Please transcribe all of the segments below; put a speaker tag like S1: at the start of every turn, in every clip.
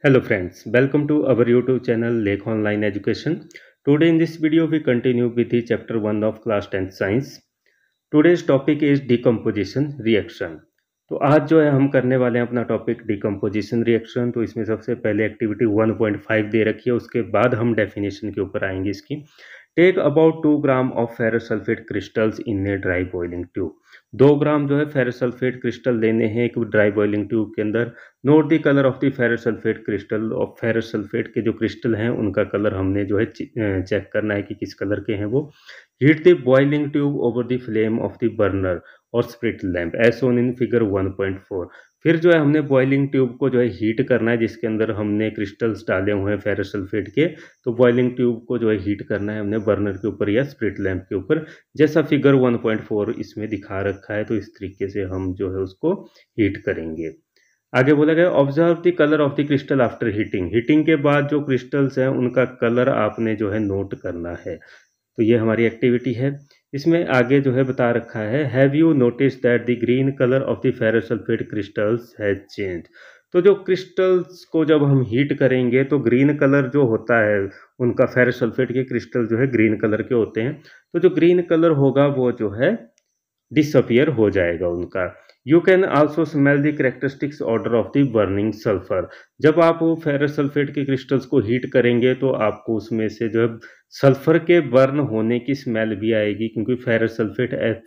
S1: Hello friends, welcome to our YouTube channel Lake Online Education. Today in this video we continue with the chapter 1 of class 10th science. Today's topic is decomposition reaction. तो आज जो है हम करने वाले हैं अपना topic decomposition reaction. तो इसमें सबसे पहले एक्टिविटी 1.5 दे रखी है, उसके बाद हम डेफिनेशन के ऊपर आएंगे इसकी। Take about 2 gram of ferrous sulphate crystals in a dry boiling tube. 2 gram जो है फेरस सल्फेट क्रिस्टल लेने हैं एक ड्राई बॉइलिंग ट्यूब के अंदर। Note the colour of the ferrous sulphate crystal. और फेरस सल्फेट के जो क्रिस्टल हैं उनका कलर हमने जो है चेक करना है कि किस कलर के हैं वो। Heat the boiling tube over the flame of the burner और spirit lamp as shown in figure 1.4। फिर जो है हमने बॉइलिंग ट्यूब को जो है हीट करना है जिसके अंदर हमने क्रिस्टल्स डाले हुए हैं फेरस सल्फेट के। तो बॉइलिंग ट्यूब को जो है हीट करना है हमने बर्नर के ऊपर या स्प्रिट लैंप के ऊपर, जैसा फिगर 1.4 इसमें दिखा रखा है। तो इस तरीके से हम जो है उसको हीट करेंगे। आगे बोला गया observe the colour of the crystal after heating. Heating के बाद जो क्रिस्टल्स हैं उनका कलर आपने जो है नोट करना है। तो ये हमारी एक्टिविटी है। इसमें आगे जो है बता रखा है have you notice that the green colour of the ferrous sulphate crystals has change. तो जो क्रिस्टल्स को जब हम हीट करेंगे तो ग्रीन कलर जो होता है उनका, फेरस सल्फेट के क्रिस्टल जो है ग्रीन कलर के होते हैं। तो जो ग्रीन कलर होगा वो जो है डिसअपियर हो जाएगा उनका। You can also smell the characteristics order of the burning sulphur. जब आप फेरस सल्फेट के क्रिस्टल्स को हीट करेंगे तो आपको उसमें से जो है सल्फर के बर्न होने की स्मेल भी आएगी, क्योंकि फेरस सल्फेट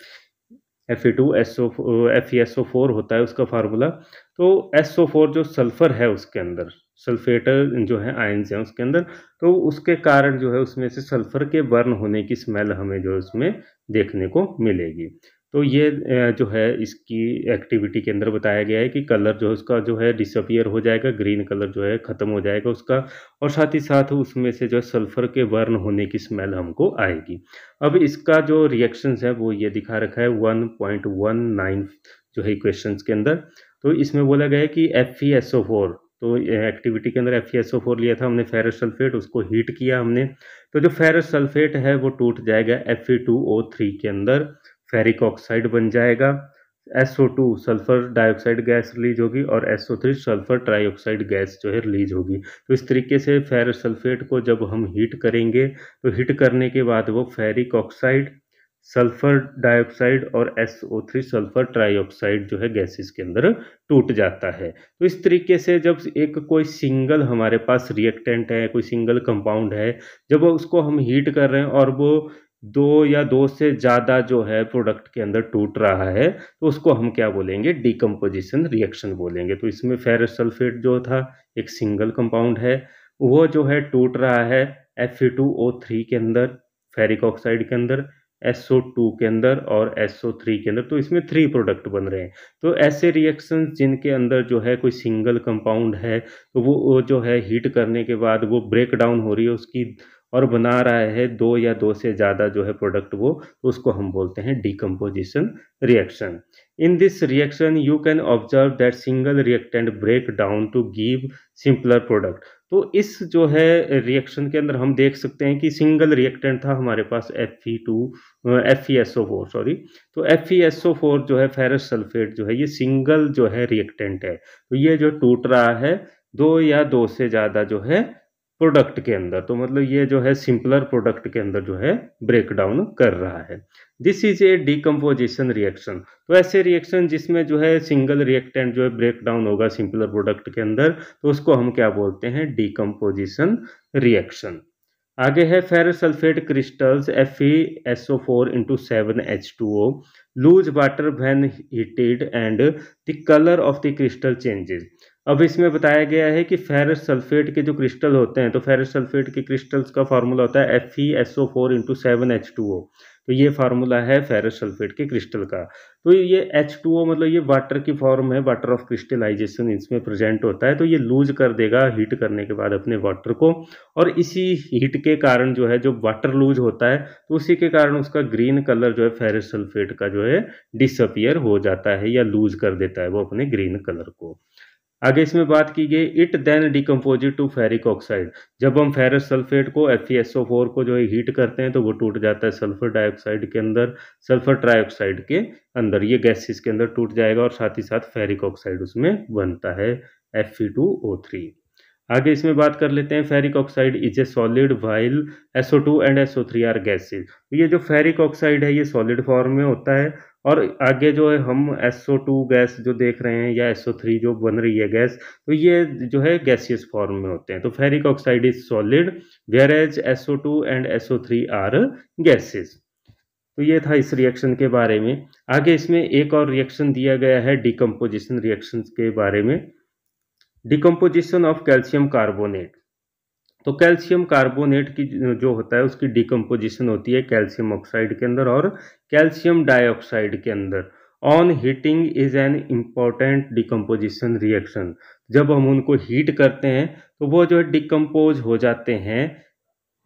S1: FeSO4 होता है उसका फार्मूला। तो SO4 जो सल्फर है उसके अंदर, सल्फेट जो है आयंस हैं उसके अंदर, तो उसके कारण जो है उसमें से सल्फर के बर्न होने की स्मेल हमें जो है उसमें देखने को मिलेगी। तो ये जो है इसकी एक्टिविटी के अंदर बताया गया है कि कलर जो है उसका जो है डिसअपियर हो जाएगा, ग्रीन कलर जो है ख़त्म हो जाएगा उसका, और साथ ही साथ उसमें से जो है सल्फर के बर्न होने की स्मेल हमको आएगी। अब इसका जो रिएक्शंस है वो ये दिखा रखा है 1.19 जो है इक्वेशंस के अंदर। तो इसमें बोला गया है कि FeSO4, तो एक्टिविटी के अंदर FeSO4 लिया था हमने फेरस सल्फेट, उसको हीट किया हमने। तो जो फेरस सल्फेट है वो टूट जाएगा Fe2O3 के अंदर, फेरिक ऑक्साइड बन जाएगा। SO2 sulphur dioxide gas release होगी और SO3 सल्फर ट्राइऑक्साइड गैस जो है रिलीज होगी। तो इस तरीके से फेरस सल्फेट को जब हम हीट करेंगे तो हीट करने के बाद वो फेरिक ऑक्साइड, सल्फर डाइऑक्साइड और SO3 सल्फर ट्राइऑक्साइड जो है गैसेस के अंदर टूट जाता है। तो इस तरीके से जब एक कोई सिंगल हमारे पास रिएक्टेंट है, कोई सिंगल कंपाउंड है, जब उसको हम हीट कर रहे हैं और वो दो या दो से ज़्यादा जो है प्रोडक्ट के अंदर टूट रहा है, तो उसको हम क्या बोलेंगे, डिकम्पोजिशन रिएक्शन बोलेंगे। तो इसमें फेरस सल्फेट जो था एक सिंगल कंपाउंड है, वो जो है टूट रहा है Fe2O3 के अंदर, फेरिक ऑक्साइड के अंदर, SO2 के अंदर और SO3 के अंदर। तो इसमें 3 प्रोडक्ट बन रहे हैं। तो ऐसे रिएक्शंस जिनके अंदर जो है कोई सिंगल कंपाउंड है, तो वो जो है हीट करने के बाद वो ब्रेक डाउन हो रही है उसकी और बना रहा है दो या दो से ज़्यादा जो है प्रोडक्ट वो, तो उसको हम बोलते हैं decomposition reaction. In this reaction you can observe that single reactant break down to give simpler product. तो इस जो है रिएक्शन के अंदर हम देख सकते हैं कि सिंगल रिएक्टेंट था हमारे पास FeSO4 सॉरी। तो FeSO4 जो है फेरस सल्फेट जो है ये सिंगल जो है रिएक्टेंट है। तो ये जो टूट रहा है दो या दो से ज़्यादा जो है प्रोडक्ट के अंदर, तो मतलब ये जो है सिंपलर प्रोडक्ट के अंदर जो है ब्रेक डाउन कर रहा है। This is a decomposition reaction. तो ऐसे रिएक्शन जिसमें जो है सिंगल रिएक्टेंट जो है ब्रेक डाउन होगा सिंपलर प्रोडक्ट के अंदर, तो उसको हम क्या बोलते हैं, डिकम्पोजिशन रिएक्शन। आगे है ferrous sulphate crystals FeSO4 into 7H2O loose water when heated and the colour of the crystal changes. अब इसमें बताया गया है कि फेरस सल्फेट के जो क्रिस्टल होते हैं, तो फेरस सल्फेट के क्रिस्टल्स का फार्मूला होता है FeSO4 into 7H2O। तो ये फार्मूला है फेरस सल्फेट के क्रिस्टल का। तो ये H2O मतलब ये वाटर की फॉर्म है, वाटर ऑफ क्रिस्टलाइजेशन इसमें प्रेजेंट होता है। तो ये लूज कर देगा हीट करने के बाद अपने वाटर को, और इसी हीट के कारण जो है जो वाटर लूज होता है तो उसी के कारण उसका ग्रीन कलर जो है फेरस सल्फेट का जो है डिसअपियर हो जाता है या लूज कर देता है वो अपने ग्रीन कलर को। आगे इसमें बात की गई it then decomposed to ferric oxide. जब हम फेरस सल्फेट को FeSO4 को जो है हीट करते हैं तो वो टूट जाता है सल्फर डाइऑक्साइड के अंदर, सल्फर ट्राइऑक्साइड के अंदर, ये गैसेस के अंदर टूट जाएगा और साथ ही साथ फेरिक ऑक्साइड उसमें बनता है Fe2O3। आगे इसमें बात कर लेते हैं, ferric oxide is a solid while SO2 and SO3 are gases. ये जो फेरिक ऑक्साइड है ये सॉलिड फॉर्म में होता है, और आगे जो है हम SO2 गैस जो देख रहे हैं या SO3 जो बन रही है गैस, तो ये जो है गैसियस फॉर्म में होते हैं। तो ferric oxide is solid whereas SO2 and SO3 are gases. तो ये था इस रिएक्शन के बारे में। आगे इसमें एक और रिएक्शन दिया गया है डिकम्पोजिशन रिएक्शन के बारे में। Decomposition of calcium carbonate. तो कैल्शियम कार्बोनेट की जो होता है उसकी डिकम्पोजिशन होती है कैल्शियम ऑक्साइड के अंदर और कैल्शियम डाइऑक्साइड के अंदर। On heating is an important decomposition reaction. जब हम उनको हीट करते हैं तो वो जो है डिकम्पोज हो जाते हैं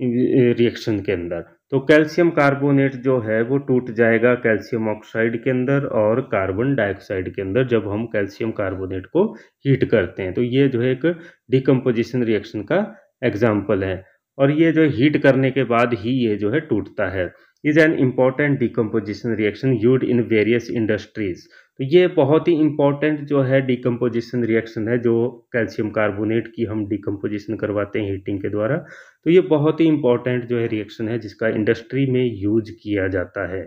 S1: रिएक्शन के अंदर। तो कैल्शियम कार्बोनेट जो है वो टूट जाएगा कैल्शियम ऑक्साइड के अंदर और कार्बन डाइऑक्साइड के अंदर जब हम कैल्शियम कार्बोनेट को हीट करते हैं। तो ये जो है एक डिकम्पोजिशन रिएक्शन का एग्जाम्पल है, और ये जो हीट करने के बाद ही ये जो है टूटता है। Is an important decomposition reaction used in various industries. तो ये बहुत ही इम्पॉर्टेंट जो है डिकम्पोजिशन रिएक्शन है, जो कैल्शियम कार्बोनेट की हम डिकम्पोजिशन करवाते हैं हीटिंग के द्वारा। तो ये बहुत ही इम्पॉर्टेंट जो है रिएक्शन है जिसका इंडस्ट्री में यूज किया जाता है।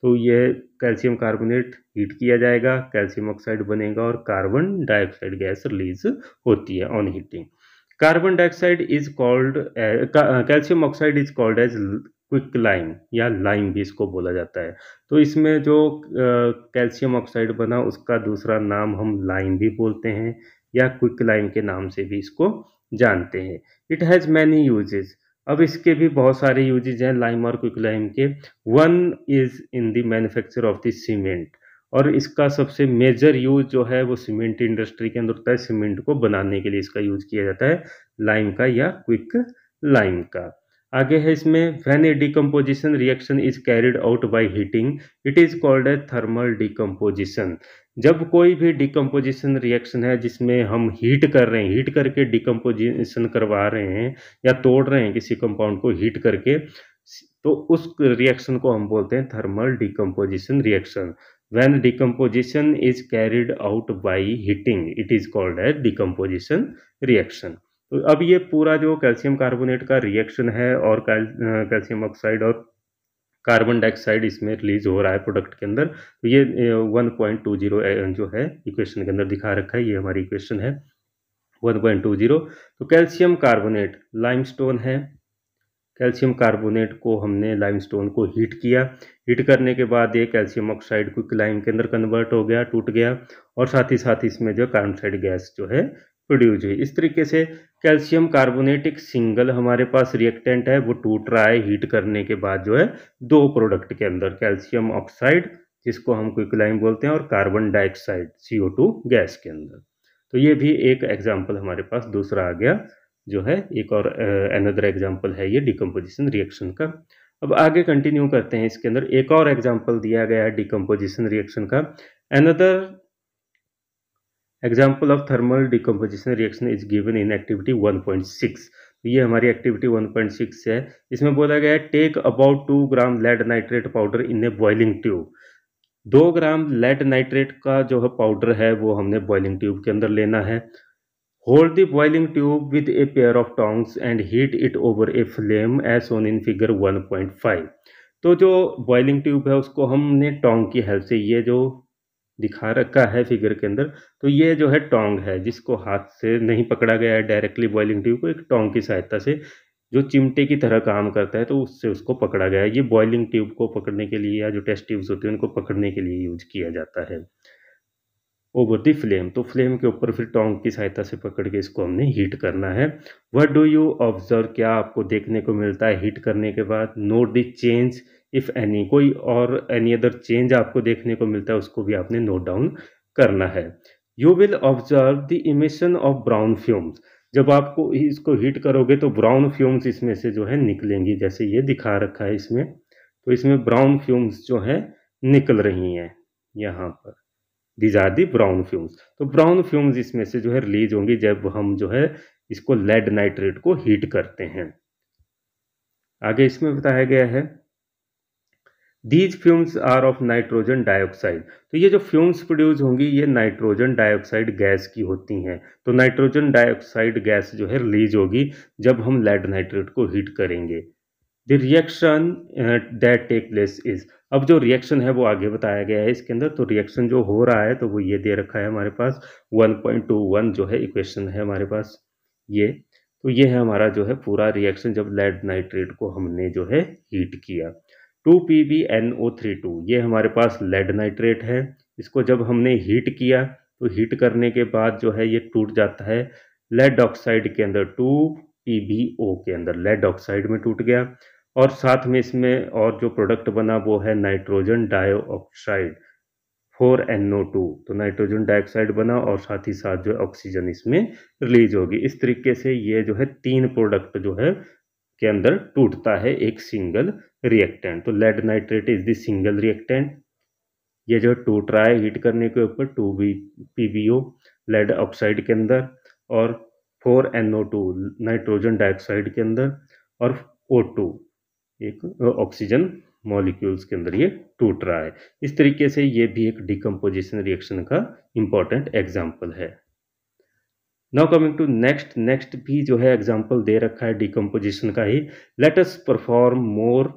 S1: तो ये कैल्शियम कार्बोनेट हीट किया जाएगा, कैल्शियम ऑक्साइड बनेगा और कार्बन डाइऑक्साइड गैस रिलीज होती है on heating. Carbon dioxide is called, calcium oxide is called as quick lime या लाइम भी इसको बोला जाता है। तो इसमें जो कैल्शियम ऑक्साइड बना उसका दूसरा नाम हम लाइम भी बोलते हैं या क्विक लाइम के नाम से भी इसको जानते हैं। It has many uses. अब इसके भी बहुत सारे यूजेज हैं लाइम और क्विक लाइम के। One is in the manufacture of the cement, और इसका सबसे मेजर यूज जो है वो सीमेंट इंडस्ट्री के अंदर होता है। सीमेंट को बनाने के लिए इसका यूज किया जाता है लाइम का या क्विक लाइम का। आगे है इसमें, when A decomposition reaction is carried out by heating it is called a thermal decomposition. जब कोई भी डिकम्पोजिशन रिएक्शन है जिसमें हम हीट कर रहे हैं, हीट करके डिकम्पोजिशन करवा रहे हैं या तोड़ रहे हैं किसी कंपाउंड को हीट करके, तो उस रिएक्शन को हम बोलते हैं thermal decomposition reaction. When decomposition is carried out by heating, it is called as decomposition reaction. तो अब ये पूरा जो कैल्शियम कार्बोनेट का रिएक्शन है और कैल्शियम ऑक्साइड और कार्बन डाइऑक्साइड इसमें रिलीज हो रहा है प्रोडक्ट के अंदर, तो ये 1.20 जो है इक्वेशन के अंदर दिखा रखा है, ये हमारी इक्वेशन है 1.20। तो कैल्शियम कार्बोनेट लाइमस्टोन है, कैल्शियम कार्बोनेट को हमने लाइमस्टोन को हीट किया, हीट करने के बाद ये कैल्शियम ऑक्साइड क्विक लाइम के अंदर कन्वर्ट हो गया, टूट गया, और साथ ही इसमें जो कार्बन डाइऑक्साइड गैस जो है प्रोड्यूस हुई। इस तरीके से कैल्शियम कार्बोनेट एक सिंगल हमारे पास रिएक्टेंट है, वो टूट रहा है हीट करने के बाद जो है दो प्रोडक्ट के अंदर, कैल्शियम ऑक्साइड जिसको हम क्विक लाइम बोलते हैं और कार्बन डाइऑक्साइड CO2 गैस के अंदर। तो ये भी एक एग्जाम्पल हमारे पास दूसरा आ गया जो है, एक और अनदर एग्जाम्पल है ये डिकम्पोजिशन रिएक्शन का। अब आगे कंटिन्यू करते हैं, इसके अंदर एक और एग्जाम्पल दिया गया है डिकम्पोजिशन रिएक्शन का। Another example of thermal decomposition reaction is given in activity 1.6। ये हमारी एक्टिविटी 1.6 है। इसमें बोला गया है, take about 2 gram lead nitrate powder in a boiling tube. 2 gram lead nitrate का जो है पाउडर है वो हमने बॉइलिंग ट्यूब के अंदर लेना है। Hold the boiling tube with a pair of tongs and heat it over a flame as shown in figure 1.5। तो जो बॉइलिंग ट्यूब है उसको हमने टोंग की हेल्प से, ये जो दिखा रखा है फिगर के अंदर, तो ये जो है टोंग है जिसको हाथ से नहीं पकड़ा गया है डायरेक्टली बॉइलिंग ट्यूब को, एक टोंग की सहायता से जो चिमटे की तरह काम करता है तो उससे उसको पकड़ा गया है। ये बॉइलिंग ट्यूब को पकड़ने के लिए या जो टेस्ट ट्यूब्स होती हैं उनको पकड़ने के लिए यूज किया जाता है ओवर द फ्लेम। तो फ्लेम के ऊपर फिर टोंग की सहायता से पकड़ के इसको हमने हीट करना है। व्हाट डू यू ऑब्जर्व, क्या आपको देखने को मिलता है हीट करने के बाद? Note the change if any, कोई और एनी अदर चेंज आपको देखने को मिलता है उसको भी आपने नोट डाउन करना है। You will observe the emission of brown fumes, जब आपको इसको हीट करोगे तो ब्राउन फ्यूम्स इसमें से जो है निकलेंगी, जैसे ये दिखा रखा है इसमें। तो इसमें ब्राउन फ्यूम्स जो है निकल रही हैं यहाँ पर, these are the brown fumes. तो ब्राउन फ्यूम्स इसमें से जो है रिलीज होंगी जब हम जो है इसको लेड नाइट्रेट को हीट करते हैं। आगे इसमें बताया गया है, these fumes are of nitrogen dioxide. तो ये जो फ्यूम्स प्रोड्यूस होंगी ये नाइट्रोजन डाइऑक्साइड गैस की होती हैं। तो नाइट्रोजन डाइऑक्साइड गैस जो है रिलीज होगी जब हम लेड नाइट्रेट को हीट करेंगे। The reaction that take place is, अब जो रिएक्शन है वो आगे बताया गया है इसके अंदर। तो रिएक्शन जो हो रहा है तो वो ये दे रखा है हमारे पास, 1.21 जो है इक्वेशन है हमारे पास ये। तो ये है हमारा जो है पूरा रिएक्शन जब लेड नाइट्रेट को हमने जो है हीट किया। 2PbNO32 ये हमारे पास लेड नाइट्रेट है। इसको जब हमने हीट किया तो हीट करने के बाद जो है ये टूट जाता है लेड ऑक्साइड के अंदर, 2PbO के अंदर लेड ऑक्साइड में टूट गया। और साथ में इसमें और जो प्रोडक्ट बना वो है नाइट्रोजन डाइऑक्साइड 4NO2। तो नाइट्रोजन डाइऑक्साइड बना और साथ ही साथ जो ऑक्सीजन इसमें रिलीज होगी। इस तरीके से ये जो है 3 प्रोडक्ट जो है के अंदर टूटता है एक सिंगल रिएक्टेंट। तो lead nitrate is the single reactant. ये जो टूट रहा है हीट करने के ऊपर 2PbO लेड ऑक्साइड के अंदर और 4NO2 नाइट्रोजन डाइऑक्साइड के अंदर और O2 एक ऑक्सीजन मॉलिक्यूल्स के अंदर ये टूट रहा है। इस तरीके से ये भी एक डिकम्पोजिशन रिएक्शन का इंपॉर्टेंट एग्जाम्पल है। नाउ कमिंग टू नेक्स्ट भी जो है एग्जाम्पल दे रखा है डिकम्पोजिशन का ही। Let us perform more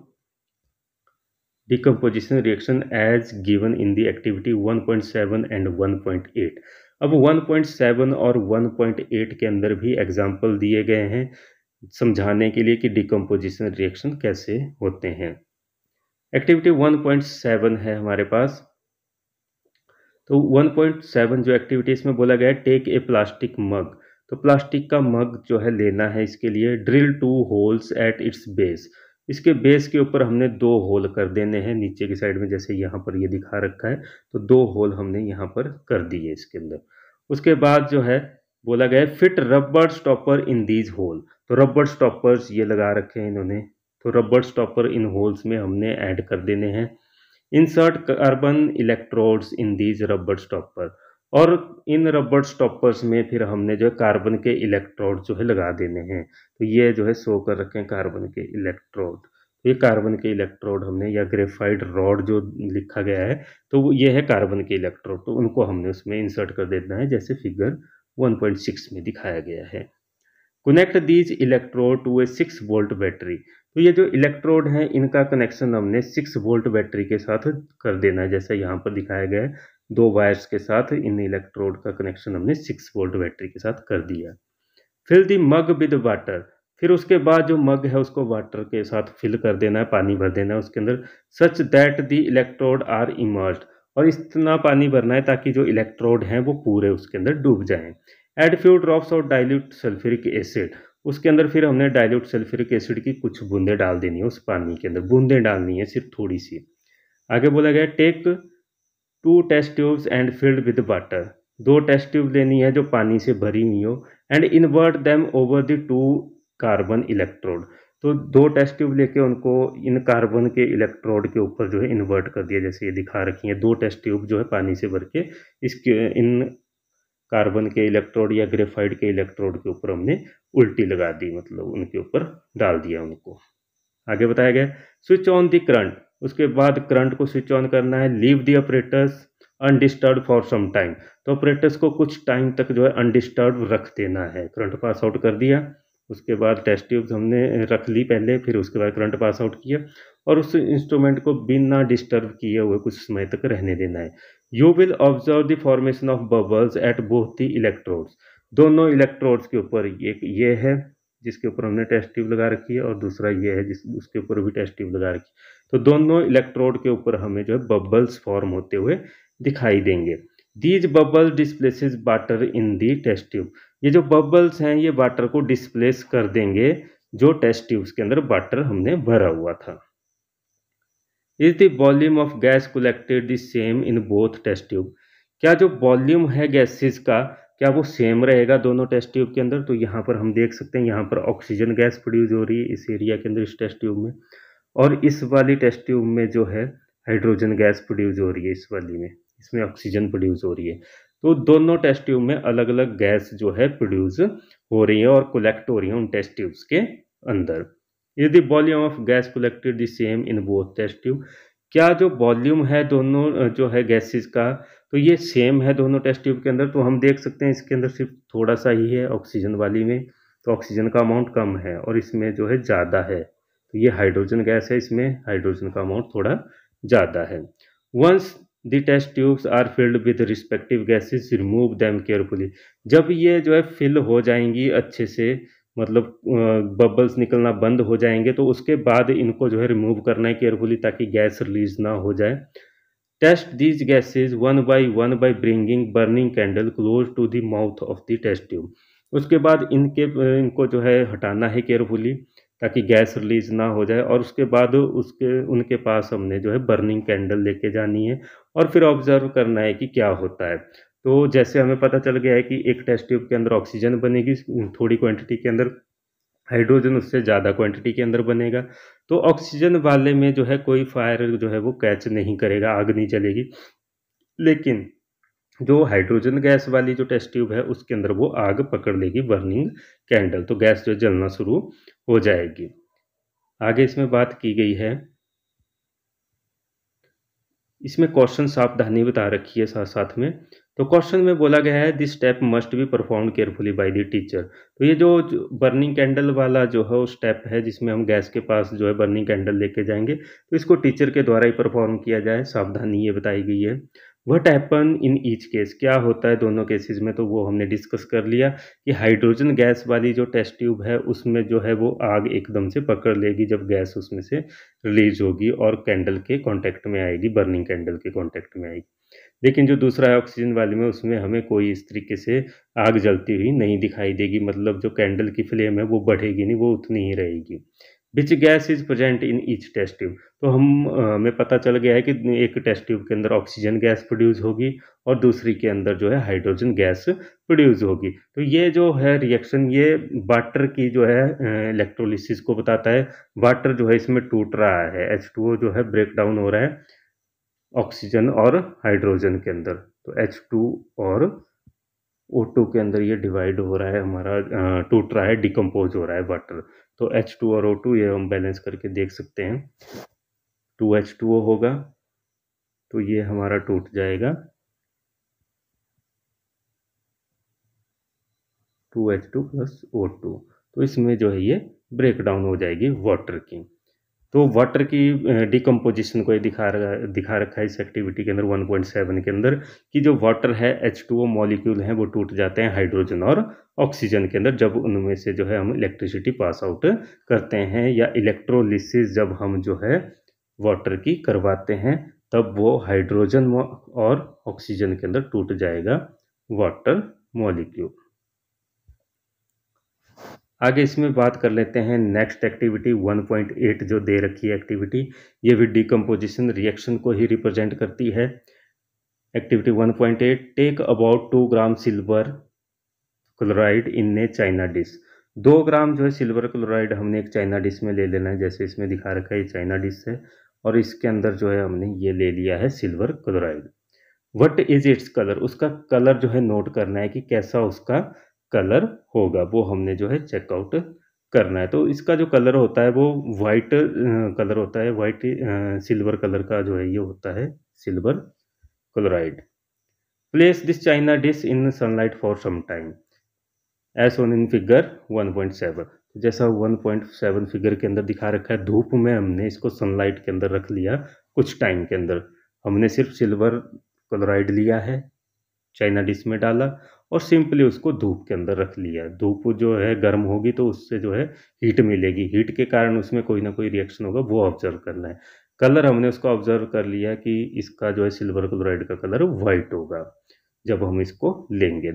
S1: decomposition reaction as given in the activity 1.7 and 1.8। अब 1.7 और 1.8 के अंदर भी एग्जाम्पल दिए गए हैं समझाने के लिए कि डिकम्पोजिशन रिएक्शन कैसे होते हैं। एक्टिविटी 1.7 है हमारे पास। तो 1.7 जो एक्टिविटी इसमें बोला गया है, टेक ए प्लास्टिक मग। तो प्लास्टिक का मग जो है लेना है, इसके लिए drill 2 holes at its base. इसके बेस के ऊपर हमने 2 होल कर देने हैं नीचे की साइड में, जैसे यहाँ पर ये दिखा रखा है। तो 2 होल हमने यहाँ पर कर दिए इसके अंदर। उसके बाद जो है बोला गया है fit rubber stopper in these hole. तो रबर स्टॉपर्स ये लगा रखे हैं इन्होंने। तो रबर स्टॉपर इन होल्स में हमने ऐड कर देने हैं। Insert carbon electrodes in these rubber stopper. और इन रबर स्टॉपर्स में फिर हमने जो कार्बन के इलेक्ट्रोड जो है लगा देने हैं। तो ये जो है शो कर रखे हैं कार्बन के इलेक्ट्रोड। तो ये कार्बन के इलेक्ट्रोड हमने, या ग्रेफाइट रॉड जो लिखा गया है तो ये है कार्बन के इलेक्ट्रोड। तो उनको हमने उसमें इंसर्ट कर देना है जैसे फिगर 1.6 में दिखाया गया है। Connect these electrode to a 6 volt battery. तो ये जो इलेक्ट्रोड हैं इनका कनेक्शन हमने 6 वोल्ट बैटरी के साथ कर देना है, जैसे यहाँ पर दिखाया गया है। 2 वायर्स के साथ इन इलेक्ट्रोड का कनेक्शन हमने 6 वोल्ट बैटरी के साथ कर दिया। Fill the mug with water. फिर उसके बाद जो मग है उसको वाटर के साथ फिल कर देना है, पानी भर देना है उसके अंदर, such that the electrode are immersed. और इतना पानी भरना है ताकि जो इलेक्ट्रोड हैं वो पूरे उसके अंदर डूब जाएं। Add few drops of dilute sulphuric acid. उसके अंदर फिर हमने डाइल्यूट सल्फ्यूरिक एसिड की कुछ बूंदें डाल देनी है उस पानी के अंदर, बूंदें डालनी है सिर्फ थोड़ी सी। आगे बोला गया take 2 test tubes and filled with water. 2 test tube लेनी है जो पानी से भरी हुई हो, and invert them over the 2 carbon electrode. तो 2 टेस्ट ट्यूब लेके उनको इन कार्बन के इलेक्ट्रोड के ऊपर जो है इन्वर्ट कर दिया, जैसे ये दिखा रखी है। 2 टेस्ट ट्यूब जो है पानी से भर के इसके इन कार्बन के इलेक्ट्रोड या ग्रेफाइट के इलेक्ट्रोड के ऊपर हमने उल्टी लगा दी, मतलब उनके ऊपर डाल दिया उनको। आगे बताया गया स्विच ऑन द करंट। उसके बाद करंट को स्विच ऑन करना है। Leave the operators undisturb for some time. तो ऑपरेटर्स को कुछ टाइम तक जो है अनडिस्टर्ब रख देना है। करंट पास आउट कर दिया, उसके बाद टेस्ट ट्यूब्स हमने रख ली पहले, फिर उसके बाद करंट पास आउट किया और उस इंस्ट्रूमेंट को बिना डिस्टर्ब किए हुए कुछ समय तक रहने देना है। You will observe the formation of bubbles at both the electrodes. दोनों इलेक्ट्रोड्स के ऊपर, एक ये है जिसके ऊपर हमने टेस्ट ट्यूब लगा रखी है और दूसरा ये है जिस उसके ऊपर भी टेस्ट ट्यूब लगा रखी है। तो दोनों इलेक्ट्रोड के ऊपर हमें जो है बबल्स फॉर्म होते हुए दिखाई देंगे। These bubble displaces water in the test tube. ये जो बबल्स हैं ये वाटर को डिस्प्लेस कर देंगे जो टेस्ट ट्यूब्स के अंदर वाटर हमने भरा हुआ था। Is the volume of gas collected the same in both test tube. क्या जो वॉल्यूम है गैसेस का क्या वो सेम रहेगा दोनों टेस्ट ट्यूब के अंदर? तो यहाँ पर हम देख सकते हैं, यहाँ पर ऑक्सीजन गैस प्रोड्यूस हो रही है इस एरिया के अंदर इस टेस्ट ट्यूब में, और इस वाली टेस्ट ट्यूब में जो है हाइड्रोजन गैस प्रोड्यूस हो रही है, इस वाली में इसमें ऑक्सीजन प्रोड्यूस हो रही है। तो दोनों टेस्ट ट्यूब में अलग अलग गैस जो है प्रोड्यूस हो रही है और कलेक्ट हो रही है उन टेस्ट ट्यूब्स के अंदर। Is the volume of gas collected the same in both test tube. क्या जो वॉल्यूम है दोनों जो है गैसेज़ का, तो ये सेम है दोनों टेस्ट ट्यूब के अंदर? तो हम देख सकते हैं इसके अंदर सिर्फ़ थोड़ा-सा ही है ऑक्सीजन वाली में, तो ऑक्सीजन का अमाउंट कम है और इसमें जो है ज़्यादा है। तो ये हाइड्रोजन गैस है, इसमें हाइड्रोजन का अमाउंट थोड़ा ज़्यादा है। Once the test tubes are filled with respective gases remove them carefully. जब ये जो है फिल हो जाएँगी अच्छे से, मतलब बबल्स निकलना बंद हो जाएँगे, तो उसके बाद इनको जो है रिमूव करना है केयरफुली, ताकि गैस रिलीज़ ना हो जाए। Test these gases one by bringing burning candle close to the mouth of the test tube. उसके बाद इनको जो है हटाना है केयरफुली, ताकि गैस रिलीज़ ना हो जाए, और उसके बाद उसके उनके पास हमने जो है बर्निंग कैंडल लेके जानी है और फिर ऑब्ज़र्व करना है कि क्या होता है। तो जैसे हमें पता चल गया है कि एक टेस्ट ट्यूब के अंदर ऑक्सीजन बनेगी थोड़ी क्वांटिटी के अंदर, हाइड्रोजन उससे ज़्यादा क्वांटिटी के अंदर बनेगा। तो ऑक्सीजन वाले में जो है कोई फायर जो है वो कैच नहीं करेगा, आग नहीं चलेगी। लेकिन जो हाइड्रोजन गैस वाली जो टेस्ट ट्यूब है उसके अंदर वो आग पकड़ लेगी, बर्निंग कैंडल, तो गैस जो जलना शुरू हो जाएगी। आगे इसमें बात की गई है, इसमें क्वेश्चन सावधानी बता रखी है साथ साथ में। तो क्वेश्चन में बोला गया है this step must be perform carefully by the teacher. तो ये जो बर्निंग कैंडल वाला जो है वो स्टेप है, जिसमें हम गैस के पास जो है बर्निंग कैंडल लेके जाएंगे, तो इसको टीचर के द्वारा ही परफॉर्म किया जाए, सावधानी ये बताई गई है। What happen in each case, क्या होता है दोनों केसेस में, तो वो हमने डिस्कस कर लिया कि हाइड्रोजन गैस वाली जो टेस्ट ट्यूब है उसमें जो है वो आग एकदम से पकड़ लेगी जब गैस उसमें से रिलीज होगी और कैंडल के कांटेक्ट में आएगी, बर्निंग कैंडल के कांटेक्ट में आएगी। लेकिन जो दूसरा है ऑक्सीजन वाले में, उसमें हमें कोई इस तरीके से आग जलती हुई नहीं दिखाई देगी, मतलब जो कैंडल की फ्लेम है वो बढ़ेगी नहीं, वो उतनी ही रहेगी। Which gas is present in each test tube, तो हमें पता चल गया है कि एक टेस्ट ट्यूब के अंदर ऑक्सीजन गैस प्रोड्यूस होगी और दूसरी के अंदर जो है हाइड्रोजन गैस प्रोड्यूस होगी। तो ये जो है रिएक्शन, ये वाटर की जो है इलेक्ट्रोलिसिस को बताता है। वाटर जो है इसमें टूट रहा है, H2O जो है ब्रेक डाउन हो रहा है ऑक्सीजन और हाइड्रोजन के अंदर, तो H2 और O2 के अंदर ये डिवाइड हो रहा है हमारा, टूट रहा है, डिकम्पोज हो रहा है वाटर। तो H2 और O2 ये हम बैलेंस करके देख सकते हैं। 2H2O होगा तो ये हमारा टूट जाएगा 2H2 प्लस O2, तो इसमें जो है ये ब्रेक डाउन हो जाएगी वाटर की। तो वाटर की डिकम्पोजिशन को ये दिखा रखा है इस एक्टिविटी के अंदर 1.7 के अंदर, कि जो वाटर है H2O मॉलिक्यूल हैं वो टूट जाते हैं हाइड्रोजन और ऑक्सीजन के अंदर, जब उनमें से जो है हम इलेक्ट्रिसिटी पास आउट करते हैं, या इलेक्ट्रोलिसिस जब हम जो है वाटर की करवाते हैं, तब वो हाइड्रोजन और ऑक्सीजन के अंदर टूट जाएगा वाटर मॉलिक्यूल। आगे इसमें बात कर लेते हैं नेक्स्ट एक्टिविटी 1.8 जो दे रखी है एक्टिविटी, ये भी डिकम्पोजिशन रिएक्शन को ही रिप्रेजेंट करती है। Activity 1.8, take about 2 gram silver chloride in a china dish. 2 gram जो है सिल्वर क्लोराइड हमने एक चाइना डिश में ले लेना है, जैसे इसमें दिखा रखा है ये चाइना डिश है और इसके अंदर जो है हमने ये ले लिया है silver chloride. What is its colour, उसका कलर जो है नोट करना है कि कैसा उसका कलर होगा, वो हमने जो है चेकआउट करना है। तो इसका जो कलर होता है वो वाइट कलर होता है, वाइट सिल्वर कलर का जो है ये होता है silver chloride. Place this china dish in sunlight for some time as shown in figure 1.7। जैसा 1.7 फिगर के अंदर दिखा रखा है, धूप में हमने इसको सनलाइट के अंदर रख लिया कुछ टाइम के अंदर। हमने सिर्फ सिल्वर क्लोराइड लिया है, चाइना डिश में डाला और सिंपली उसको धूप के अंदर रख लिया। धूप जो है गर्म होगी तो उससे जो है हीट मिलेगी, हीट के कारण उसमें कोई ना कोई रिएक्शन होगा, वो ऑब्जर्व करना है। कलर हमने उसको ऑब्जर्व कर लिया कि इसका जो है सिल्वर क्लोराइड का कलर वाइट होगा जब हम इसको लेंगे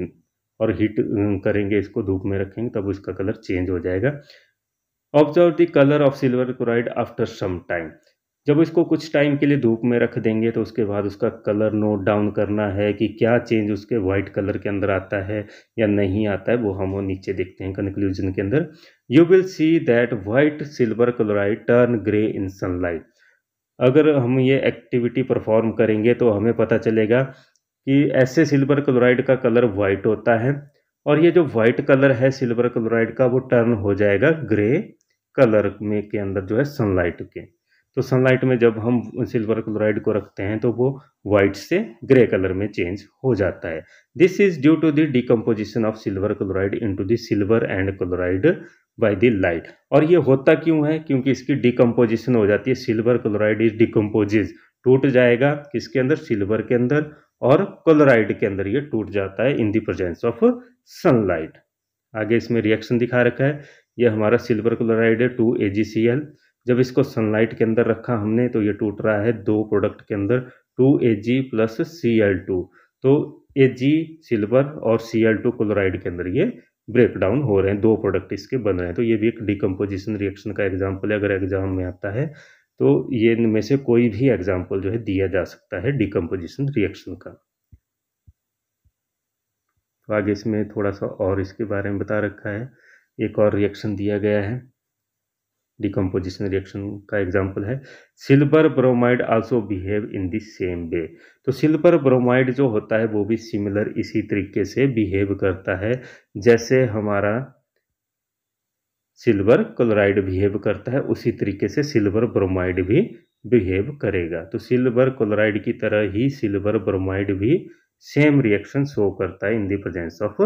S1: और हीट करेंगे, इसको धूप में रखेंगे तब इसका कलर चेंज हो जाएगा। Observe the colour of silver chloride after some time, जब इसको कुछ टाइम के लिए धूप में रख देंगे तो उसके बाद उसका कलर नोट डाउन करना है कि क्या चेंज उसके वाइट कलर के अंदर आता है या नहीं आता है, वो हम नीचे देखते हैं कंक्लूजन के अंदर। You will see that white silver chloride turn grey in sunlight. अगर हम ये एक्टिविटी परफॉर्म करेंगे तो हमें पता चलेगा कि ऐसे सिल्वर क्लोराइड का कलर वाइट होता है और ये जो वाइट कलर है सिल्वर क्लोराइड का वो टर्न हो जाएगा ग्रे कलर में के अंदर जो है सनलाइट के। तो सनलाइट में जब हम सिल्वर क्लोराइड को रखते हैं तो वो वाइट से ग्रे कलर में चेंज हो जाता है। This is due to the decomposition of silver chloride into the silver and chloride by the light. और ये होता क्यों है? क्योंकि इसकी डिकम्पोजिशन हो जाती है। सिल्वर क्लोराइड इज डिकम्पोजिज, टूट जाएगा किसके अंदर? सिल्वर के अंदर, और क्लोराइड के अंदर ये टूट जाता है in the presence of sunlight. आगे इसमें रिएक्शन दिखा रखा है। ये हमारा सिल्वर क्लोराइड है 2AgCl। जब इसको सनलाइट के अंदर रखा हमने तो ये टूट रहा है दो प्रोडक्ट के अंदर 2Ag प्लस Cl2। तो Ag सिल्वर और Cl2 क्लोराइड के अंदर ये ब्रेक डाउन हो रहे हैं, दो प्रोडक्ट इसके बन रहे हैं। तो ये भी एक डिकम्पोजिशन रिएक्शन का एग्जाम्पल है। अगर एग्जाम में आता है तो ये इनमें से कोई भी एग्जाम्पल जो है दिया जा सकता है डिकम्पोजिशन रिएक्शन का। तो आगे इसमें थोड़ा सा और इसके बारे में बता रखा है। एक और रिएक्शन दिया गया है, डिकम्पोजिशन रिएक्शन का एग्जाम्पल है silver bromide also behave in the same way. तो सिल्वर ब्रोमाइड जो होता है वो भी सिमिलर इसी तरीके से बिहेव करता है जैसे हमारा सिल्वर क्लोराइड बिहेव करता है, उसी तरीके से सिल्वर ब्रोमाइड भी बिहेव करेगा। तो सिल्वर क्लोराइड की तरह ही सिल्वर ब्रोमाइड भी सेम रिएक्शन शो करता है in the presence of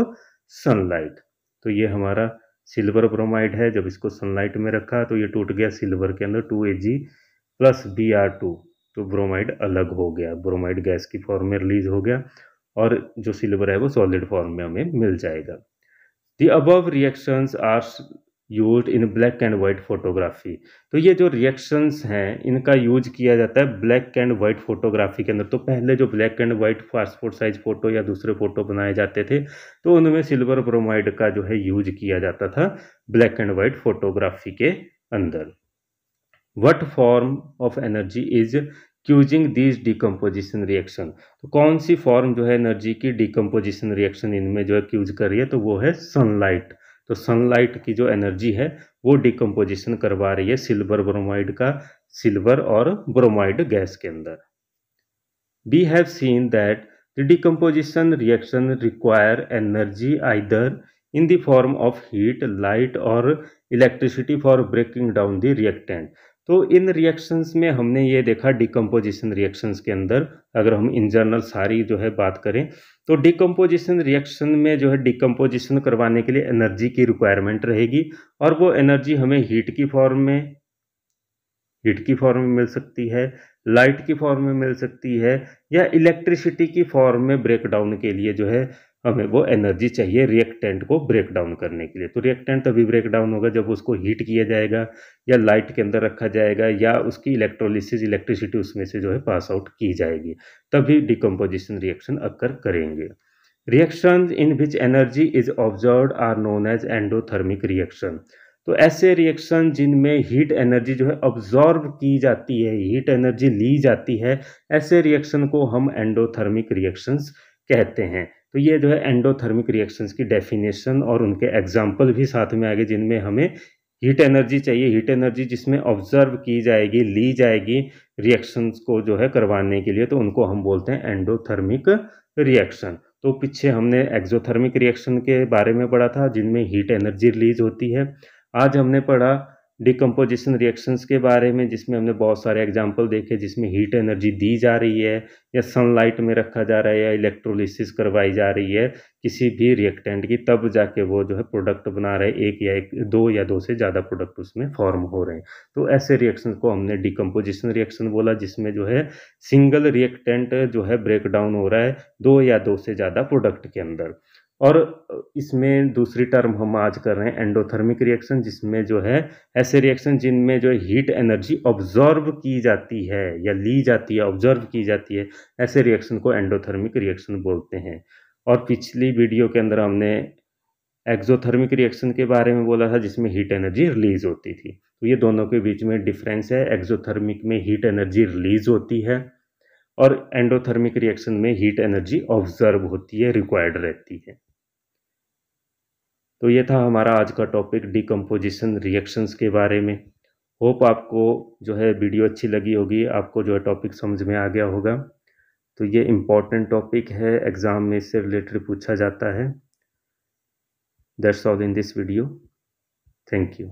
S1: sunlight. तो ये हमारा सिल्वर ब्रोमाइड है। जब इसको सनलाइट में रखा तो ये टूट गया सिल्वर के अंदर 2Ag प्लस Br2, तो ब्रोमाइड अलग हो गया, ब्रोमाइड गैस की फॉर्म में रिलीज हो गया और जो सिल्वर है वो सॉलिड फॉर्म में हमें मिल जाएगा। The above reactions are used in black and white photography। तो ये जो रिएक्शंस हैं इनका यूज किया जाता है ब्लैक एंड वाइट फोटोग्राफी के अंदर। तो पहले जो black and white passport size photo या दूसरे फोटो बनाए जाते थे तो उनमें सिल्वर ब्रोमाइड का जो है यूज किया जाता था ब्लैक एंड वाइट फोटोग्राफी के अंदर। What form of energy is causing this decomposition reaction? तो कौन सी फॉर्म जो है एनर्जी की डिकम्पोजिशन रिएक्शन इनमें जो है क्यूज कर रही है? तो वो है सनलाइट। तो सनलाइट की जो एनर्जी है वो डिकम्पोजिशन करवा रही है सिल्वर ब्रोमाइड का सिल्वर और ब्रोमाइड गैस के अंदर। We have seen that the decomposition reaction require energy either in the form of heat, light or electricity for breaking down the reactant। तो इन रिएक्शंस में हमने ये देखा डिकम्पोजिशन रिएक्शंस के अंदर, अगर हम इन जनरल सारी जो है बात करें तो डिकम्पोजिशन रिएक्शन में जो है डिकम्पोजिशन करवाने के लिए एनर्जी की रिक्वायरमेंट रहेगी और वो एनर्जी हमें हीट की फॉर्म में मिल सकती है, लाइट की फॉर्म में मिल सकती है या इलेक्ट्रिसिटी की फॉर्म में ब्रेक डाउन के लिए जो है हमें वो एनर्जी चाहिए रिएक्टेंट को ब्रेक डाउन करने के लिए। तो रिएक्टेंट तभी ब्रेक डाउन होगा जब उसको हीट किया जाएगा या लाइट के अंदर रखा जाएगा या उसकी इलेक्ट्रोलिसिस इलेक्ट्रिसिटी उसमें से जो है पास आउट की जाएगी, तभी डिकम्पोजिशन रिएक्शन अक्कर करेंगे। Reaction in which energy is observed are known as endothermic reaction. तो ऐसे रिएक्शन जिनमें हीट एनर्जी जो है ऑब्जॉर्व की जाती है, हीट एनर्जी ली जाती है, ऐसे रिएक्शन को हम एंडोथर्मिक रिएक्शंस कहते हैं। तो ये जो है एंडोथर्मिक रिएक्शंस की डेफिनेशन और उनके एग्जाम्पल भी साथ में आगे जिनमें हमें हीट एनर्जी चाहिए, हीट एनर्जी जिसमें ऑब्जर्व की जाएगी, ली जाएगी रिएक्शंस को जो है करवाने के लिए, तो उनको हम बोलते हैं एंडोथर्मिक रिएक्शन। तो पीछे हमने एक्सोथर्मिक रिएक्शन के बारे में पढ़ा था जिनमें हीट एनर्जी रिलीज होती है। आज हमने पढ़ा डिकम्पोजिशन रिएक्शंस के बारे में जिसमें हमने बहुत सारे एग्जाम्पल देखे जिसमें हीट एनर्जी दी जा रही है या सनलाइट में रखा जा रहा है या इलेक्ट्रोलिसिस करवाई जा रही है किसी भी रिएक्टेंट की, तब जाके वो जो है प्रोडक्ट बना रहे, दो या दो से ज़्यादा प्रोडक्ट उसमें फॉर्म हो रहे हैं। तो ऐसे रिएक्शन को हमने डिकम्पोजिशन रिएक्शन बोला जिसमें जो है सिंगल रिएक्टेंट जो है ब्रेक डाउन हो रहा है दो या दो से ज़्यादा प्रोडक्ट के अंदर। और इसमें दूसरी टर्म हम आज कर रहे हैं एंडोथर्मिक रिएक्शन, जिसमें जो है ऐसे रिएक्शन जिनमें जो है हीट एनर्जी ऑब्जर्व की जाती है या ली जाती है, ऑब्जर्व की जाती है, ऐसे रिएक्शन को एंडोथर्मिक रिएक्शन बोलते हैं। और पिछली वीडियो के अंदर हमने एक्सोथर्मिक रिएक्शन के बारे में बोला था जिसमें हीट एनर्जी रिलीज होती थी। तो ये दोनों के बीच में डिफरेंस है, एक्सोथर्मिक में हीट एनर्जी रिलीज होती है और एंडोथर्मिक रिएक्शन में हीट एनर्जी ऑब्जर्व होती है, रिक्वायर्ड रहती है। तो ये था हमारा आज का टॉपिक डिकम्पोजिशन रिएक्शंस के बारे में। होप आपको जो है वीडियो अच्छी लगी होगी, आपको जो है टॉपिक समझ में आ गया होगा। तो ये इम्पॉर्टेंट टॉपिक है, एग्ज़ाम में इससे रिलेटेड पूछा जाता है। That's all in this video. Thank you.